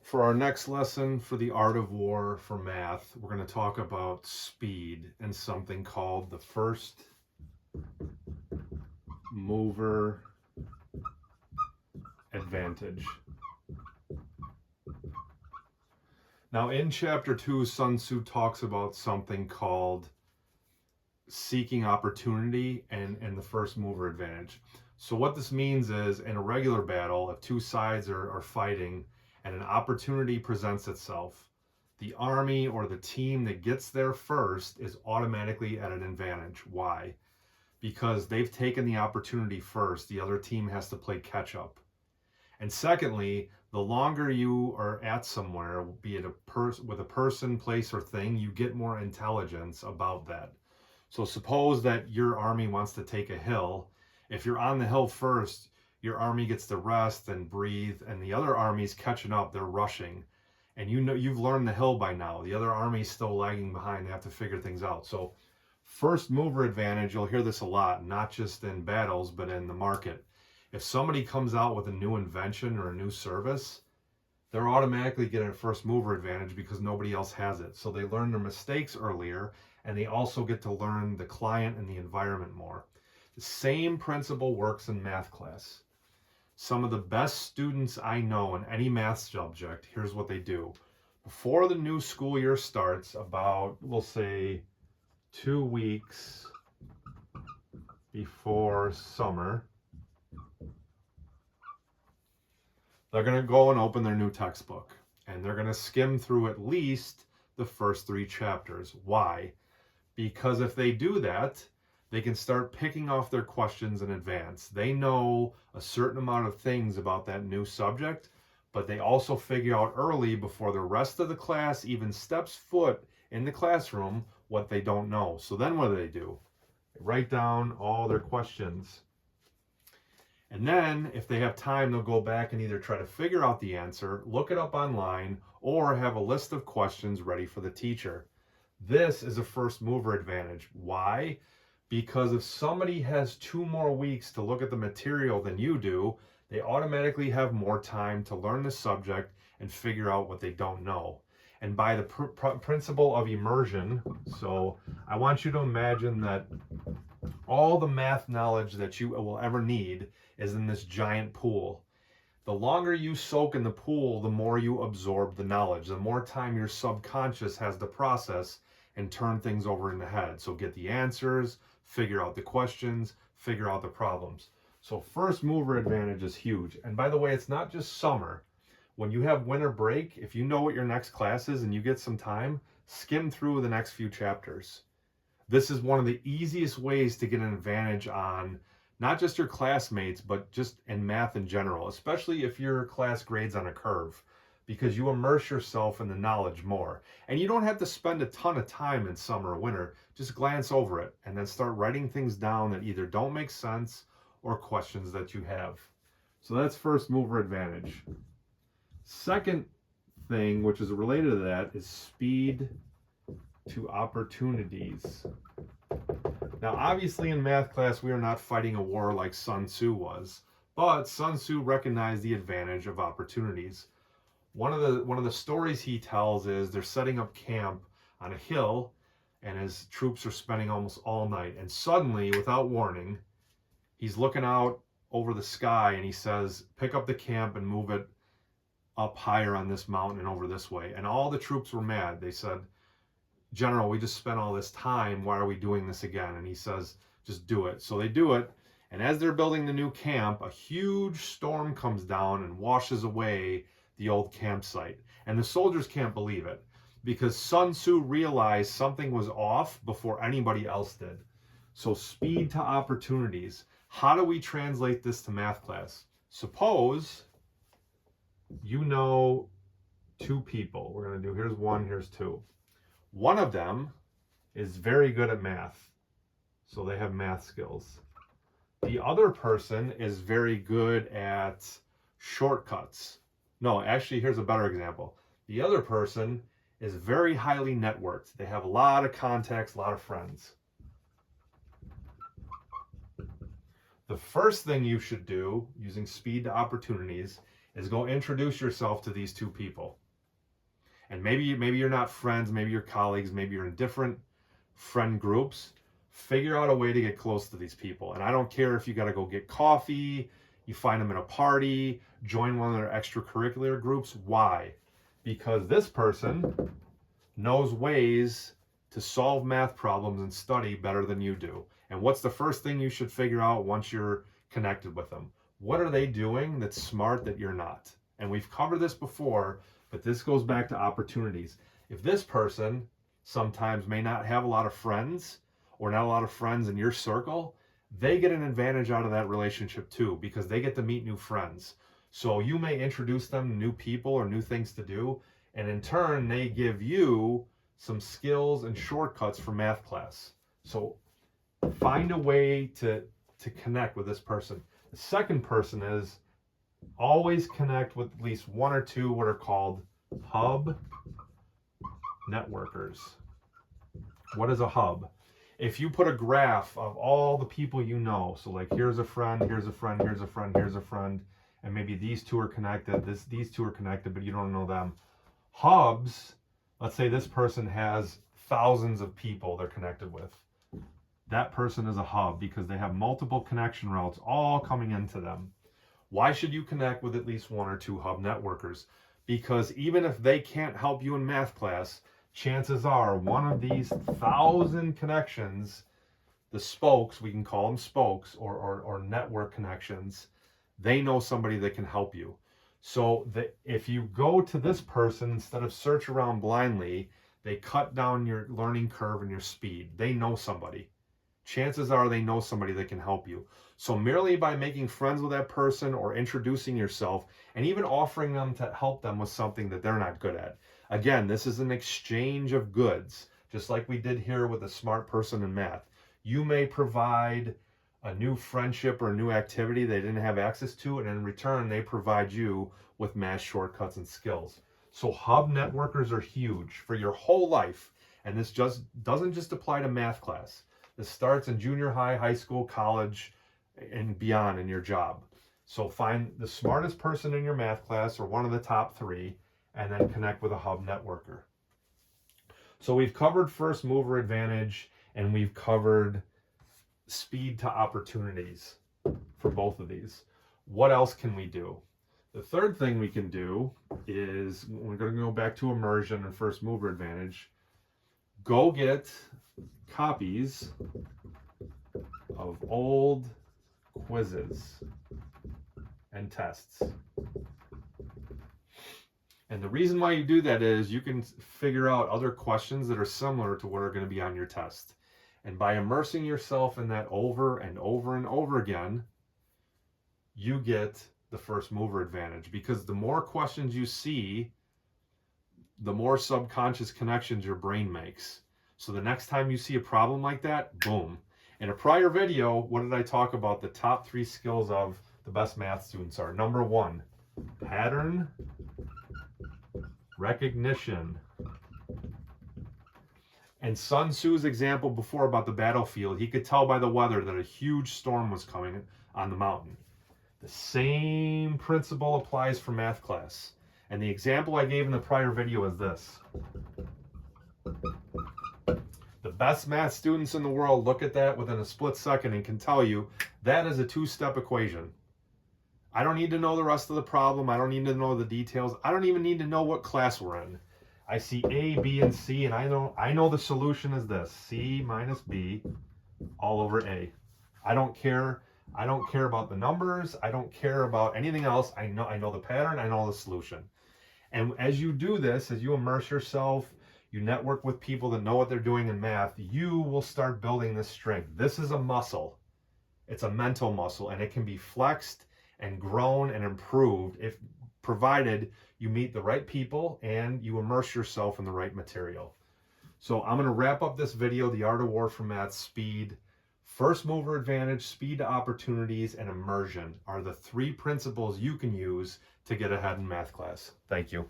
For our next lesson for the art of war for math, we're going to talk about speed and something called the first mover advantage. Now in chapter 2, Sun Tzu talks about something called seeking opportunity and the first mover advantage. So what this means is, in a regular battle, if two sides are fighting and an opportunity presents itself, the army or the team that gets there first is automatically at an advantage. Why? Because they've taken the opportunity first. The other team has to play catch up. And secondly, the longer you are at somewhere, be it with a person, place, or thing, you get more intelligence about that. So suppose that your army wants to take a hill. If you're on the hill first, your army gets to rest and breathe, and the other army's catching up, they're rushing. And you know you've learned the hill by now. The other army's still lagging behind, they have to figure things out. So first mover advantage, you'll hear this a lot, not just in battles, but in the market. If somebody comes out with a new invention or a new service, they're automatically getting a first mover advantage because nobody else has it. So they learn their mistakes earlier, and they also get to learn the client and the environment more. The same principle works in math class. Some of the best students I know in any math subject, here's what they do. Before the new school year starts, about, we'll say, 2 weeks before summer, they're going to go and open their new textbook, and they're going to skim through at least the first 3 chapters. Why? Because if they do that, they can start picking off their questions in advance. They know a certain amount of things about that new subject, but they also figure out early, before the rest of the class even steps foot in the classroom, what they don't know. So then what do? They write down all their questions. And then, if they have time, they'll go back and either try to figure out the answer, look it up online, or have a list of questions ready for the teacher. This is a first mover advantage. Why? Because if somebody has 2 more weeks to look at the material than you do, they automatically have more time to learn the subject and figure out what they don't know. And by the principle of immersion, so I want you to imagine that all the math knowledge that you will ever need is in this giant pool. The longer you soak in the pool, the more you absorb the knowledge, the more time your subconscious has to process and turn things over in the head. So get the answers, figure out the questions, figure out the problems. So first mover advantage is huge. And by the way, it's not just summer. When you have winter break, if you know what your next class is and you get some time, skim through the next few chapters. This is one of the easiest ways to get an advantage on not just your classmates, but just in math in general, especially if your class grades on a curve, because you immerse yourself in the knowledge more. And you don't have to spend a ton of time in summer or winter. Just glance over it and then start writing things down that either don't make sense or questions that you have. So that's first mover advantage. Second thing, which is related to that, is speed to opportunities. Now, obviously in math class, we are not fighting a war like Sun Tzu was, but Sun Tzu recognized the advantage of opportunities. One of the stories he tells is they're setting up camp on a hill, and his troops are spending almost all night. And suddenly, without warning, he's looking out over the sky and he says, pick up the camp and move it up higher on this mountain and over this way. And all the troops were mad. They said, General, we just spent all this time. Why are we doing this again? And he says, just do it. So they do it. And as they're building the new camp, a huge storm comes down and washes away the old campsite. And the soldiers can't believe it, because Sun Tzu realized something was off before anybody else did. So speed to opportunities. How do we translate this to math class? Suppose you know 2 people. We're going to do, here's 1, here's 2. One of them is very good at math, so they have math skills. The other person is very good at shortcuts. No, actually, here's a better example. The other person is very highly networked. They have a lot of contacts, a lot of friends. The first thing you should do, using speed to opportunities, is go introduce yourself to these two people. And maybe you're not friends, maybe you're colleagues, maybe you're in different friend groups. Figure out a way to get close to these people. And I don't care if you got to go get coffee, you find them at a party, join one of their extracurricular groups. Why? Because this person knows ways to solve math problems and study better than you do. And what's the first thing you should figure out once you're connected with them? What are they doing that's smart that you're not? And we've covered this before, but this goes back to opportunities. If this person sometimes may not have a lot of friends or not a lot of friends in your circle, they get an advantage out of that relationship too, because they get to meet new friends. So you may introduce them to new people or new things to do, and in turn, they give you some skills and shortcuts for math class. So find a way to connect with this person. The second person is always connect with at least one or two what are called hub networkers. What is a hub? If you put a graph of all the people you know, so like here's a friend, here's a friend, here's a friend, here's a friend, and maybe these two are connected, these two are connected, but you don't know them. Hubs, let's say this person has thousands of people they're connected with. That person is a hub because they have multiple connection routes all coming into them. Why should you connect with at least one or two hub networkers? Because even if they can't help you in math class, chances are one of these 1,000 connections, the spokes, we can call them spokes or network connections, they know somebody that can help you. So if you go to this person, instead of search around blindly, they cut down your learning curve and your speed. They know somebody. Chances are they know somebody that can help you. So merely by making friends with that person or introducing yourself and even offering them to help them with something that they're not good at. Again, this is an exchange of goods, just like we did here with a smart person in math. You may provide a new friendship or a new activity they didn't have access to, and in return, they provide you with math shortcuts and skills. So hub networkers are huge for your whole life. And this just doesn't just apply to math class. This starts in junior high, high school, college, and beyond in your job. So find the smartest person in your math class or one of the top three, and then connect with a hub networker. So we've covered first mover advantage, and we've covered speed to opportunities for both of these. What else can we do? The third thing we can do is, we're going to go back to immersion and first mover advantage. Go get copies of old quizzes and tests. And the reason why you do that is you can figure out other questions that are similar to what are going to be on your test. And by immersing yourself in that over and over and over again, you get the first mover advantage, because the more questions you see, the more subconscious connections your brain makes. So the next time you see a problem like that, boom. In a prior video, what did I talk about? The top 3 skills of the best math students are: number 1, pattern recognition. And Sun Tzu's example before about the battlefield, he could tell by the weather that a huge storm was coming on the mountain. The same principle applies for math class. And the example I gave in the prior video is this. The best math students in the world look at that within a split second and can tell you that is a 2-step equation. I don't need to know the rest of the problem. I don't need to know the details. I don't even need to know what class we're in. I see A, B, and C, and I know the solution is this: C minus B all over A. I don't care about the numbers. I don't care about anything else. I know the pattern. I know the solution. And as you do this, as you immerse yourself, you network with people that know what they're doing in math, you will start building this strength. This is a muscle. It's a mental muscle, and it can be flexed and grown and improved if provided you meet the right people and you immerse yourself in the right material. So I'm going to wrap up this video. The Art of War for Math: speed, first mover advantage, speed to opportunities, and immersion are the 3 principles you can use to get ahead in math class. Thank you.